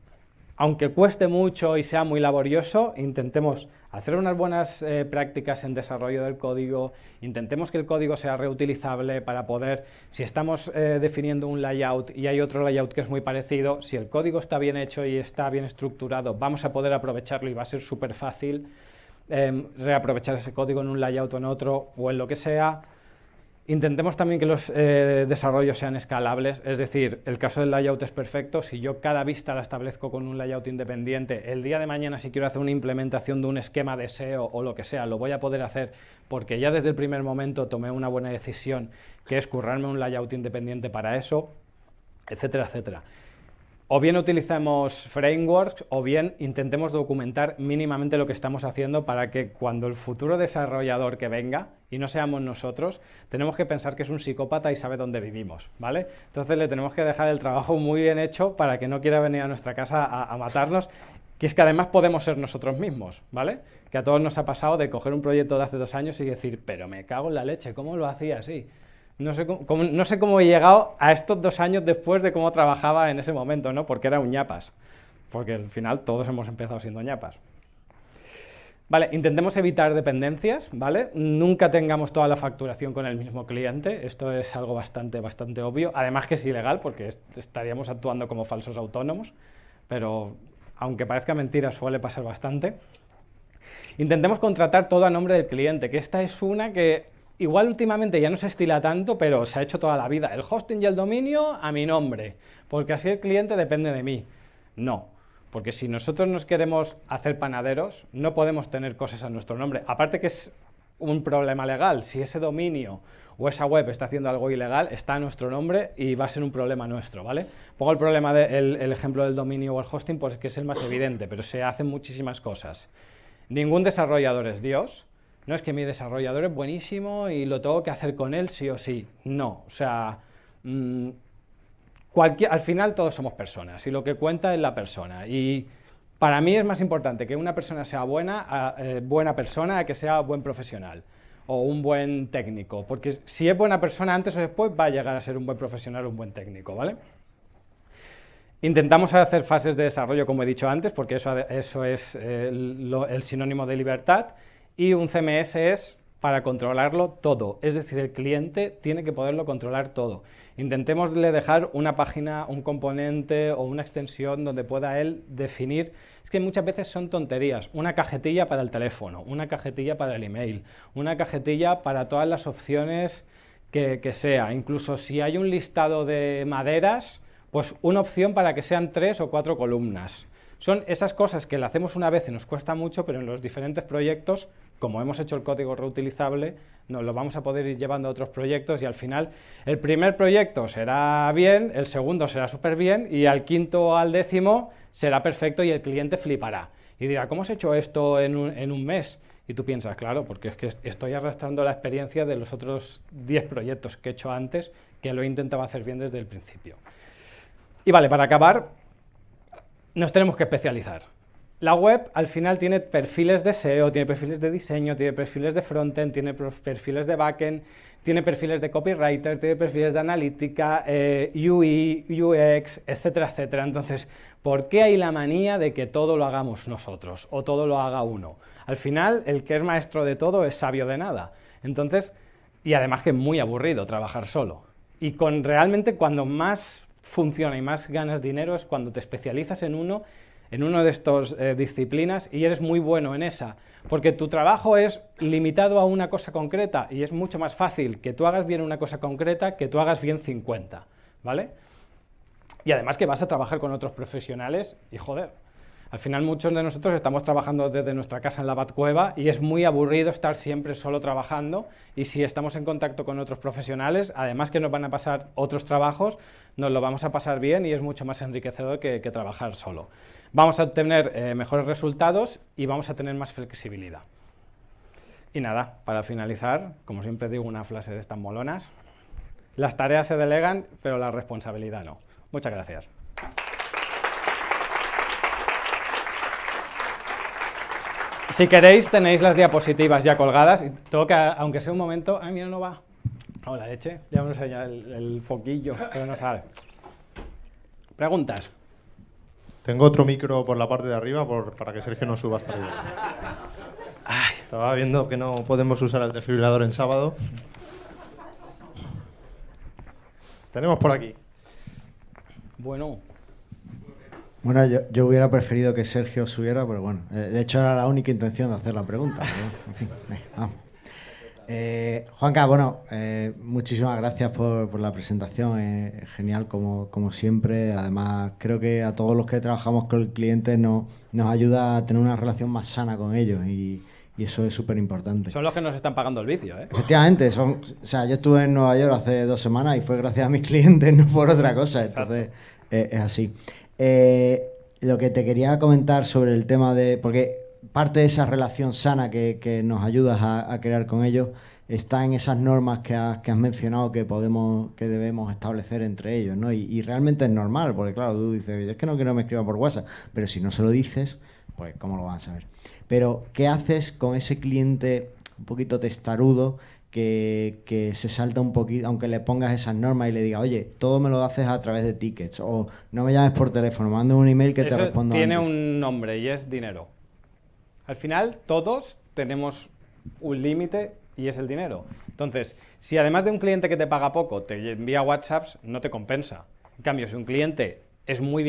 Speaker 1: aunque cueste mucho y sea muy laborioso, intentemos hacer unas buenas prácticas en desarrollo del código, intentemos que el código sea reutilizable para poder, si estamos definiendo un layout y hay otro layout que es muy parecido, si el código está bien hecho y está bien estructurado, vamos a poder aprovecharlo y va a ser súper fácil reaprovechar ese código en un layout o en otro o en lo que sea. Intentemos también que los desarrollos sean escalables, es decir, el caso del layout es perfecto, si yo cada vista la establezco con un layout independiente, el día de mañana si quiero hacer una implementación de un esquema de SEO o lo que sea, lo voy a poder hacer porque ya desde el primer momento tomé una buena decisión, que es currarme un layout independiente para eso, etcétera, etcétera. O bien utilizamos frameworks o bien intentemos documentar mínimamente lo que estamos haciendo para que cuando el futuro desarrollador que venga, y no seamos nosotros, tenemos que pensar que es un psicópata y sabe dónde vivimos, ¿vale? Entonces le tenemos que dejar el trabajo muy bien hecho para que no quiera venir a nuestra casa a matarnos, que es que además podemos ser nosotros mismos, ¿vale? Que a todos nos ha pasado de coger un proyecto de hace 2 años y decir, pero me cago en la leche, ¿cómo lo hacía así? No sé cómo he llegado a estos 2 años después de cómo trabajaba en ese momento, ¿no? Porque era un ñapas. Porque al final todos hemos empezado siendo ñapas. Vale, intentemos evitar dependencias, ¿vale? Nunca tengamos toda la facturación con el mismo cliente. Esto es algo bastante obvio. Además que es ilegal porque estaríamos actuando como falsos autónomos. Pero aunque parezca mentira, suele pasar bastante. Intentemos contratar todo a nombre del cliente, que esta es una que igual últimamente ya no se estila tanto, pero se ha hecho toda la vida. El hosting y el dominio a mi nombre, porque así el cliente depende de mí. No, porque si nosotros nos queremos hacer panaderos, no podemos tener cosas a nuestro nombre. Aparte que es un problema legal, si ese dominio o esa web está haciendo algo ilegal, está a nuestro nombre y va a ser un problema nuestro, ¿vale? Pongo el problema el ejemplo del dominio o el hosting, pues que es el más evidente, pero se hacen muchísimas cosas. Ningún desarrollador es Dios. No es que mi desarrollador es buenísimo y lo tengo que hacer con él sí o sí. No, o sea, al final todos somos personas y lo que cuenta es la persona. Y para mí es más importante que una persona sea buena persona a que sea buen profesional o un buen técnico, porque si es buena persona antes o después va a llegar a ser un buen profesional o un buen técnico, ¿vale? Intentamos hacer fases de desarrollo, como he dicho antes, porque eso es el sinónimo de libertad, y un CMS es para controlarlo todo, es decir, el cliente tiene que poderlo controlar todo. Intentémosle dejar una página, un componente o una extensión donde pueda él definir, es que muchas veces son tonterías, una cajetilla para el teléfono, una cajetilla para el email, una cajetilla para todas las opciones que sea, incluso si hay un listado de maderas, pues una opción para que sean 3 o 4 columnas. Son esas cosas que le hacemos una vez y nos cuesta mucho, pero en los diferentes proyectos, como hemos hecho el código reutilizable, nos lo vamos a poder ir llevando a otros proyectos y al final el primer proyecto será bien, el segundo será súper bien y al quinto o al décimo será perfecto y el cliente flipará. Y dirá, ¿cómo has hecho esto en un mes? Y tú piensas, claro, porque es que estoy arrastrando la experiencia de los otros 10 proyectos que he hecho antes, que lo he intentado hacer bien desde el principio. Y vale, para acabar, nos tenemos que especializar. La web al final tiene perfiles de SEO, tiene perfiles de diseño, tiene perfiles de frontend, tiene perfiles de backend, tiene perfiles de copywriter, tiene perfiles de analítica, UI, UX, etcétera, etcétera. Entonces, ¿por qué hay la manía de que todo lo hagamos nosotros o todo lo haga uno? Al final, el que es maestro de todo es sabio de nada. Entonces, y además que es muy aburrido trabajar solo. Y realmente cuando más funciona y más ganas dinero es cuando te especializas en uno de estas disciplinas y eres muy bueno en esa, porque tu trabajo es limitado a una cosa concreta y es mucho más fácil que tú hagas bien una cosa concreta que tú hagas bien 50, ¿vale? Y además que vas a trabajar con otros profesionales y joder, al final muchos de nosotros estamos trabajando desde nuestra casa en la Batcueva y es muy aburrido estar siempre solo trabajando y si estamos en contacto con otros profesionales, además que nos van a pasar otros trabajos, nos lo vamos a pasar bien y es mucho más enriquecedor que trabajar solo. Vamos a obtener mejores resultados y vamos a tener más flexibilidad. Y nada, para finalizar, como siempre digo una frase de estas molonas, las tareas se delegan, pero la responsabilidad no. Muchas gracias. Si queréis, tenéis las diapositivas ya colgadas. Y tengo que, aunque sea un momento... ¡Ay, mira, no va! Oh, la leche. Ya me enseña el foquillo, pero no sale. ¿Preguntas?
Speaker 2: Tengo otro micro por la parte de arriba para que Sergio no suba hasta arriba.
Speaker 1: Ay.
Speaker 2: Estaba viendo que no podemos usar el desfibrilador en sábado. Tenemos por aquí.
Speaker 1: Bueno,
Speaker 3: yo hubiera preferido que Sergio subiera, pero bueno, de hecho era la única intención de hacer la pregunta. Pero, en fin, vamos. Juanca, bueno, muchísimas gracias por la presentación, genial como siempre. Además, creo que a todos los que trabajamos con el cliente nos ayuda a tener una relación más sana con ellos y eso es súper importante.
Speaker 1: son los que nos están pagando el vicio, ¿eh?
Speaker 3: Efectivamente, o sea, yo estuve en Nueva York hace 2 semanas y fue gracias a mis clientes, no por otra cosa, entonces es así. Lo que te quería comentar sobre el tema de... porque parte de esa relación sana que nos ayudas a crear con ellos está en esas normas que has mencionado que debemos establecer entre ellos, ¿no? Y realmente es normal, porque claro, tú dices, es que no quiero que me escriba por WhatsApp, pero si no se lo dices, pues ¿cómo lo van a saber? Pero, ¿qué haces con ese cliente un poquito testarudo que se salta un poquito, aunque le pongas esas normas y le digas, oye, todo me lo haces a través de tickets, o no me llames por teléfono, manda un email que te respondo
Speaker 1: tiene
Speaker 3: antes?
Speaker 1: un nombre y es dinero. Al final, todos tenemos un límite y es el dinero. Entonces, si además de un cliente que te paga poco te envía WhatsApps, no te compensa. En cambio, si un cliente es muy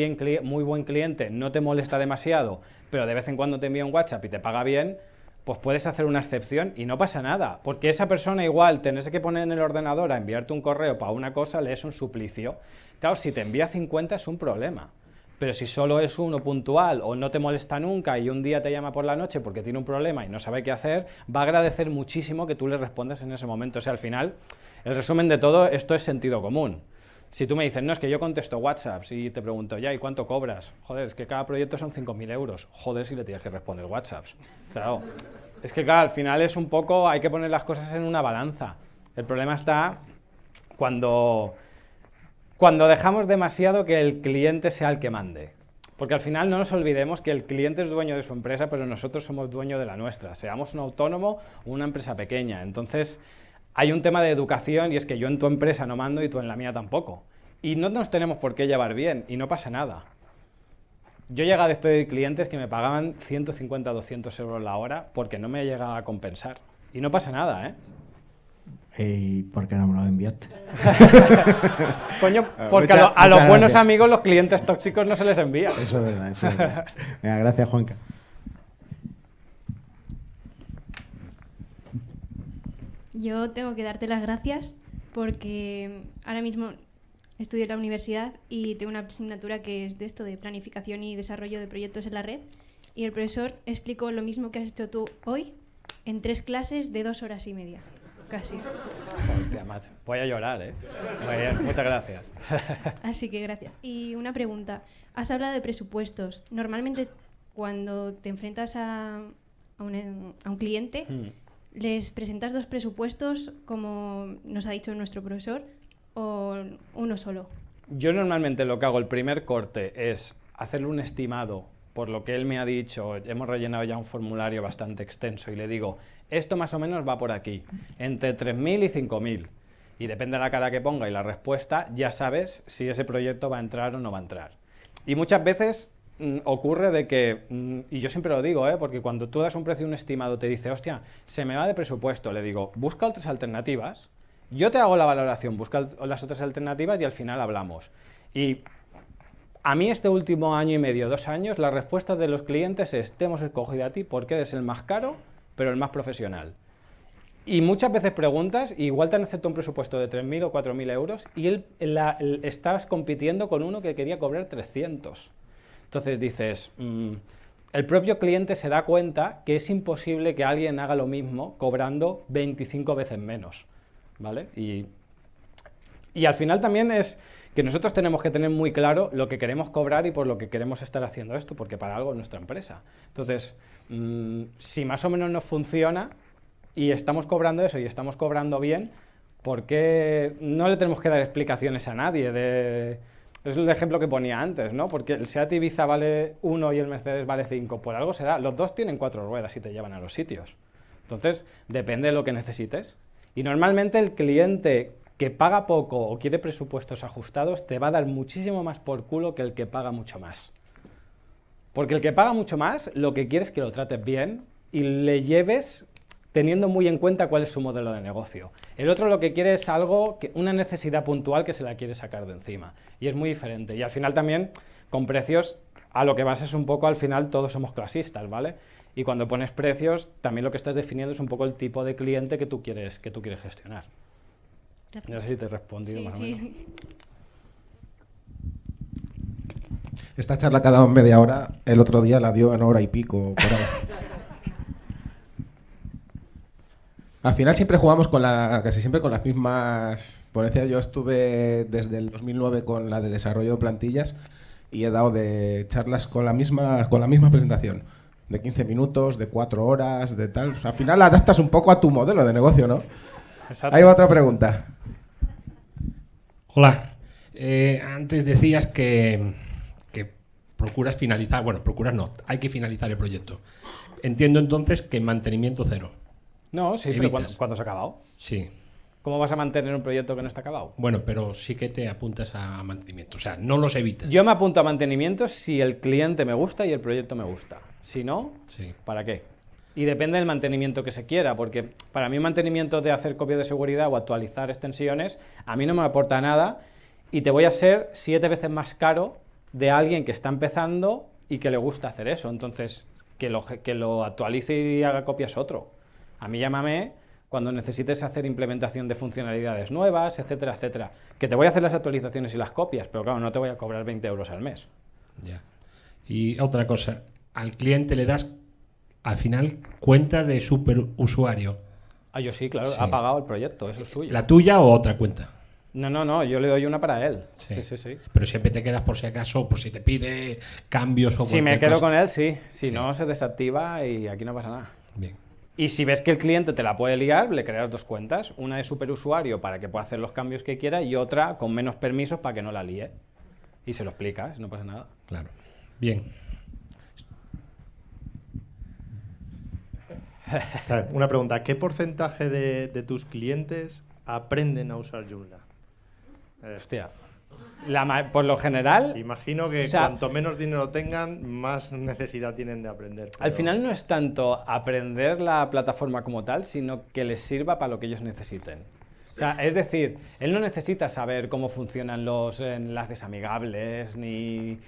Speaker 1: buen cliente, no te molesta demasiado, pero de vez en cuando te envía un WhatsApp y te paga bien, pues puedes hacer una excepción y no pasa nada, porque esa persona igual tenés que poner en el ordenador a enviarte un correo para una cosa, le es un suplicio. Claro, si te envía 50 es un problema, pero si solo es uno puntual o no te molesta nunca y un día te llama por la noche porque tiene un problema y no sabe qué hacer, va a agradecer muchísimo que tú le respondas en ese momento. O sea, al final, el resumen de todo esto es sentido común. Si tú me dices, no, es que yo contesto WhatsApps y te pregunto, ya, ¿y cuánto cobras? Joder, es que cada proyecto son 5.000 euros. Joder, si le tienes que responder WhatsApps. Claro, es que claro, al final es un poco, hay que poner las cosas en una balanza. El problema está cuando dejamos demasiado que el cliente sea el que mande. Porque al final no nos olvidemos que el cliente es dueño de su empresa, pero nosotros somos dueños de la nuestra. Seamos un autónomo o una empresa pequeña. Entonces, hay un tema de educación y es que yo en tu empresa no mando y tú en la mía tampoco. Y no nos tenemos por qué llevar bien y no pasa nada. Yo he llegado a despedir clientes que me pagaban 150 o 200 euros la hora porque no me llegaba a compensar. Y no pasa nada, ¿eh?
Speaker 3: ¿Y por qué no me lo enviaste?
Speaker 1: Coño, porque a los buenos amigos los clientes tóxicos no se les envía.
Speaker 3: Eso es verdad, eso es verdad. Venga, gracias, Juanca.
Speaker 4: Yo tengo que darte las gracias porque ahora mismo estudio en la universidad y tengo una asignatura que es de esto, de planificación y desarrollo de proyectos en la red, y el profesor explicó lo mismo que has hecho tú hoy en 3 clases de 2 horas y media, casi.
Speaker 1: Hostia, macho, voy a llorar, ¿eh? Muy bien, muchas gracias.
Speaker 4: Así que gracias. Y una pregunta, has hablado de presupuestos. Normalmente cuando te enfrentas a un cliente, ¿les presentas 2 presupuestos, como nos ha dicho nuestro profesor, o uno solo?
Speaker 1: Yo normalmente lo que hago el primer corte es hacerle un estimado por lo que él me ha dicho. Hemos rellenado ya un formulario bastante extenso y le digo, esto más o menos va por aquí, entre 3.000 y 5.000. Y depende de la cara que ponga y la respuesta, ya sabes si ese proyecto va a entrar o no va a entrar. Y muchas veces ocurre de que, y yo siempre lo digo, porque cuando tú das un precio, un estimado, te dice, hostia, se me va de presupuesto, le digo, busca otras alternativas, yo te hago la valoración, busca las otras alternativas y al final hablamos. Y a mí este último año y medio, 2 años, la respuesta de los clientes es, te hemos escogido a ti porque eres el más caro, pero el más profesional. Y muchas veces preguntas, igual te han aceptado un presupuesto de 3.000 o 4.000 euros y estás compitiendo con uno que quería cobrar 300. Entonces dices, el propio cliente se da cuenta que es imposible que alguien haga lo mismo cobrando 25 veces menos, ¿vale? Y al final también es que nosotros tenemos que tener muy claro lo que queremos cobrar y por lo que queremos estar haciendo esto, porque para algo es nuestra empresa. Entonces, si más o menos nos funciona y estamos cobrando eso y estamos cobrando bien, ¿por qué no le tenemos que dar explicaciones a nadie? Es el ejemplo que ponía antes, ¿no? Porque el Seat Ibiza vale 1 y el Mercedes vale 5, por algo será. Los dos tienen 4 ruedas y te llevan a los sitios. Entonces, depende de lo que necesites. Y normalmente el cliente que paga poco o quiere presupuestos ajustados te va a dar muchísimo más por culo que el que paga mucho más. Porque el que paga mucho más, lo que quiere es que lo trates bien y le lleves teniendo muy en cuenta cuál es su modelo de negocio. El otro lo que quiere es algo, una necesidad puntual que se la quiere sacar de encima. Y es muy diferente. Y al final también, con precios, a lo que vas es un poco, al final todos somos clasistas, ¿vale? Y cuando pones precios, también lo que estás definiendo es un poco el tipo de cliente que tú quieres gestionar.
Speaker 4: Gracias.
Speaker 1: No sé si te he respondido más o menos.
Speaker 5: Esta charla cada media hora, el otro día la dio en 1 hora y pico. Por ahí. Al final siempre jugamos casi siempre con las mismas ponencias. Yo estuve desde el 2009 con la de desarrollo de plantillas y he dado de charlas con la misma presentación, de 15 minutos, de 4 horas, de tal. Al final la adaptas un poco a tu modelo de negocio, ¿no?
Speaker 1: Exacto.
Speaker 5: Hay otra pregunta.
Speaker 6: Hola. Antes decías que procuras finalizar, bueno, procuras no, hay que finalizar el proyecto. Entiendo entonces que mantenimiento cero.
Speaker 1: No, sí, pero ¿cuándo se ha acabado?
Speaker 6: Sí.
Speaker 1: ¿Cómo vas a mantener un proyecto que no está acabado?
Speaker 6: Bueno, pero sí que te apuntas a mantenimiento, o sea, no los evitas.
Speaker 1: Yo me apunto a mantenimiento si el cliente me gusta y el proyecto me gusta. Si no,
Speaker 6: Sí.
Speaker 1: ¿para qué? Y depende del mantenimiento que se quiera, porque para mí un mantenimiento de hacer copia de seguridad o actualizar extensiones, a mí no me aporta nada y te voy a ser 7 veces más caro de alguien que está empezando y que le gusta hacer eso. Entonces, que lo actualice y haga copias otro. A mí llámame cuando necesites hacer implementación de funcionalidades nuevas, etcétera, etcétera. Que te voy a hacer las actualizaciones y las copias, pero claro, no te voy a cobrar 20 euros al mes.
Speaker 6: Ya. Y otra cosa, al cliente le das al final cuenta de superusuario.
Speaker 1: Ah, yo sí, claro,
Speaker 6: Sí.
Speaker 1: ha pagado el proyecto, eso es suyo.
Speaker 6: ¿La tuya o otra cuenta?
Speaker 1: No, yo le doy una para él.
Speaker 6: Sí.
Speaker 1: Sí.
Speaker 6: Pero siempre te quedas por si acaso, por si te pide cambios o
Speaker 1: Si me
Speaker 6: cualquier
Speaker 1: quedo
Speaker 6: cosa.
Speaker 1: con él, sí. Si
Speaker 6: Sí.
Speaker 1: no, se desactiva y aquí no pasa nada.
Speaker 6: Bien.
Speaker 1: Y si ves que el cliente te la puede liar, le creas dos cuentas. Una de superusuario para que pueda hacer los cambios que quiera y otra con menos permisos para que no la líe. Y se lo explicas, no pasa nada.
Speaker 6: Claro. Bien.
Speaker 2: Una pregunta, ¿qué porcentaje de tus clientes aprenden a usar Joomla?
Speaker 1: Hostia. Por lo general,
Speaker 2: Imagino que
Speaker 1: O sea,
Speaker 2: cuanto menos dinero tengan, más necesidad tienen de aprender.
Speaker 1: al
Speaker 2: pero-
Speaker 1: final no es tanto aprender la plataforma como tal, sino que les sirva para lo que ellos necesiten. O sea, es decir, él no necesita saber cómo funcionan los enlaces amigables ni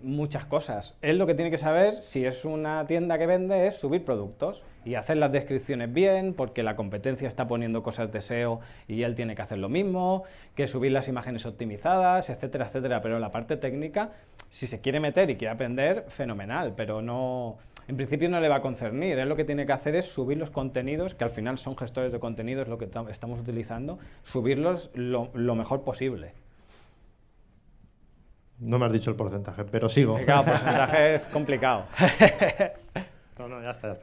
Speaker 1: muchas cosas. Él lo que tiene que saber, si es una tienda que vende, es subir productos y hacer las descripciones bien, porque la competencia está poniendo cosas de SEO y él tiene que hacer lo mismo, que subir las imágenes optimizadas, etcétera, etcétera. Pero la parte técnica, si se quiere meter y quiere aprender, fenomenal, pero no... En principio no le va a concernir, él lo que tiene que hacer es subir los contenidos, que al final son gestores de contenidos lo que estamos utilizando, subirlos lo mejor posible.
Speaker 2: No me has dicho el porcentaje, pero sigo.
Speaker 1: Y claro, porcentaje es complicado.
Speaker 2: No, ya está.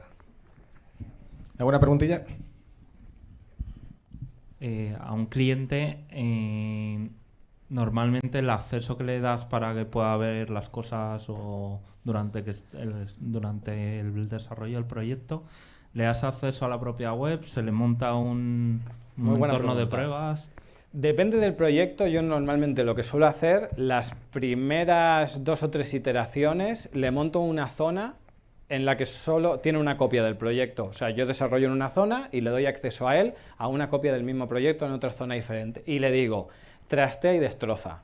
Speaker 5: ¿Alguna preguntilla?
Speaker 7: A un cliente, normalmente el acceso que le das para que pueda ver las cosas o durante el desarrollo del proyecto, le das acceso a la propia web, se le monta un
Speaker 1: Muy buena
Speaker 7: entorno de
Speaker 1: pregunta.
Speaker 7: pruebas.
Speaker 1: Depende del proyecto, yo normalmente lo que suelo hacer, las primeras 2 o 3 iteraciones, le monto una zona en la que solo tiene una copia del proyecto. O sea, yo desarrollo en una zona y le doy acceso a él a una copia del mismo proyecto en otra zona diferente. Y le digo, trastea y destroza.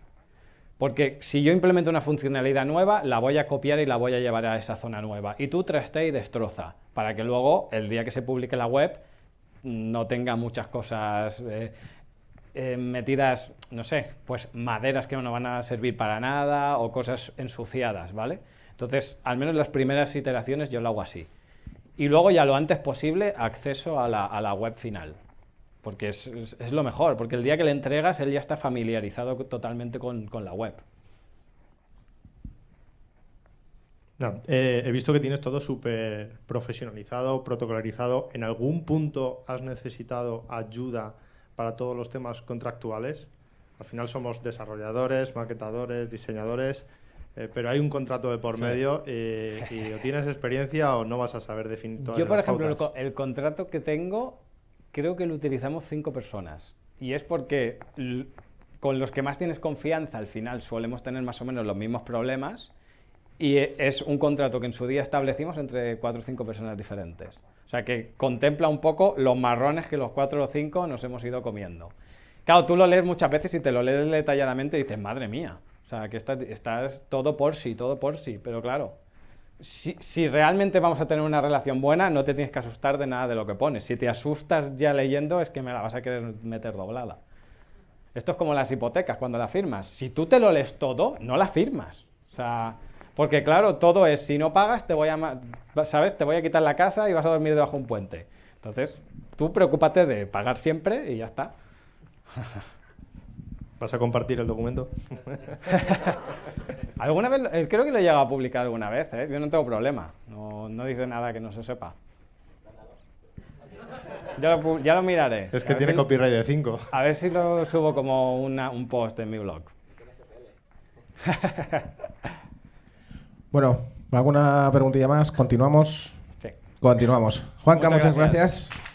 Speaker 1: Porque si yo implemento una funcionalidad nueva, la voy a copiar y la voy a llevar a esa zona nueva. Y tú trastea y destroza, para que luego, el día que se publique la web, no tenga muchas cosas metidas, no sé, pues maderas que no van a servir para nada o cosas ensuciadas, ¿vale? Entonces, al menos las primeras iteraciones yo lo hago así. Y luego ya lo antes posible acceso a la web final. Porque es lo mejor, porque el día que le entregas él ya está familiarizado totalmente con la web.
Speaker 2: No, he visto que tienes todo súper profesionalizado, protocolarizado. ¿En algún punto has necesitado ayuda para todos los temas contractuales? Al final somos desarrolladores, maquetadores, diseñadores, pero hay un contrato de por
Speaker 1: Sí.
Speaker 2: medio y o tienes experiencia o no vas a saber definir todas
Speaker 1: Yo, por
Speaker 2: las
Speaker 1: ejemplo,
Speaker 2: pautas.
Speaker 1: el contrato que tengo, creo que lo utilizamos 5 personas. Y es porque con los que más tienes confianza, al final solemos tener más o menos los mismos problemas. Y es un contrato que en su día establecimos entre 4 o 5 personas diferentes. O sea, que contempla un poco los marrones que los 4 o 5 nos hemos ido comiendo. Claro, tú lo lees muchas veces y te lo lees detalladamente y dices, madre mía. O sea, que estás todo por sí, pero claro, si realmente vamos a tener una relación buena, no te tienes que asustar de nada de lo que pones. Si te asustas ya leyendo, es que me la vas a querer meter doblada. Esto es como las hipotecas, cuando la firmas. Si tú te lo lees todo, no la firmas. O sea, porque claro, todo es, si no pagas, ¿sabes? Te voy a quitar la casa y vas a dormir debajo de un puente. Entonces, tú preocúpate de pagar siempre y ya está.
Speaker 2: ¿Vas a compartir el documento?
Speaker 1: Alguna vez, creo que lo he llegado a publicar alguna vez, ¿eh? Yo no tengo problema, no dice nada que no se sepa. Ya lo miraré.
Speaker 2: Es que
Speaker 1: A ver
Speaker 2: tiene
Speaker 1: si-
Speaker 2: copyright de 5.
Speaker 1: A ver si lo subo como un post en mi blog.
Speaker 5: Bueno, ¿alguna preguntilla más? Continuamos.
Speaker 1: Sí.
Speaker 5: Continuamos. Juanca,
Speaker 1: Muchas
Speaker 5: muchas
Speaker 1: gracias.
Speaker 5: gracias.